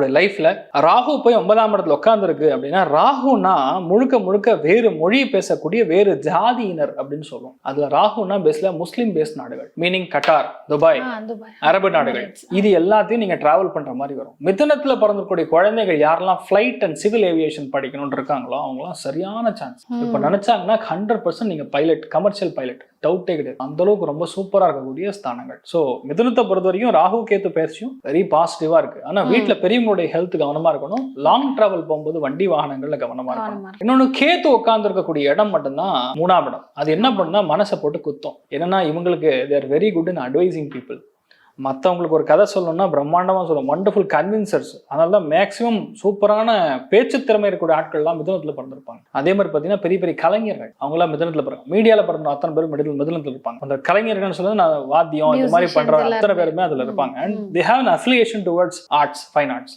உங்களுடைய லைஃப்ல ராகு போய் 9ஆம் இடத்துல உட்கார்ந்துருக்கு அப்படின்னா, ராகுனா முழுக்க முழுக்க வேறு மொழி பேசக்கூடிய வேறு ஜாதியினர் அப்படின்னு சொல்லுவோம். அதுல ராகுனா பேஸ்ல முஸ்லீம் பேஸ் நாடுகள், மீனிங் கட்டார், துபாய், அரபு நாடுகள், இது எல்லாத்தையும் நீங்க டிராவல் பண்ற மாதிரி வரும். மிதுனத்துல பிறந்தக்கூடிய குழந்தைகள் யாரெல்லாம் ஃபிளைட் அண்ட் சிவில் ஏவியேஷன் படிக்கணும்னு இருக்காங்களோ அவங்களாம் சரியான சான்ஸ். இப்ப நினைச்சாங்கன்னா 100% நீங்க பைலட், கமர்ஷியல் பைலட், டவுட்டே கிடையாது. அந்த அளவுக்கு ரொம்ப சூப்பரா இருக்கக்கூடிய ஸ்தானங்கள். சோ மிதுனத்தை பொறுத்த வரைக்கும் ராகு கேத்து பேர்ச்சியும் வெரி பாசிட்டிவா இருக்கு. ஆனா வீட்டுல பெரியவங்களுடைய ஹெல்த் கவனமா இருக்கணும். லாங் டிராவல் போகும்போது வண்டி வாகனங்கள்ல கவனமா இருக்கணும். இன்னொன்னு கேத்து உட்கார்ந்து இருக்கக்கூடிய இடம் மட்டும்தான் 3ஆம் இடம். அது என்ன பண்ணா மனசை போட்டு குத்தும். என்னன்னா இவங்களுக்கு their very good in advising people. மற்றவங்களுக்கு ஒரு கதை சொல்லணும்னா பிரம்மாண்டமாக சொல்லுவோம், வண்டர்ஃபுல் கன்வின்சர்ஸ். அதனால தான் மேக்ஸிமம் சூப்பரான பேச்சு திறமை இருக்கக்கூடிய ஆட்கள்லாம் மிதுனத்தில் பிறந்திருப்பாங்க. அதே மாதிரி பார்த்தீங்கன்னா பெரிய பெரிய கலைஞர்கள் அவங்களாம் மிதுனத்தில் பிறகு மீடியாவில் பிறந்த அத்தனை பேரும் மிதுனத்தில் இருப்பாங்க. அந்த கலைஞர்கள்னு சொல்லுறது நான் வாத்தியம் இந்த மாதிரி பண்ற அத்தனை பேருமே அதில் இருப்பாங்க. And they have an affiliation towards arts, fine arts.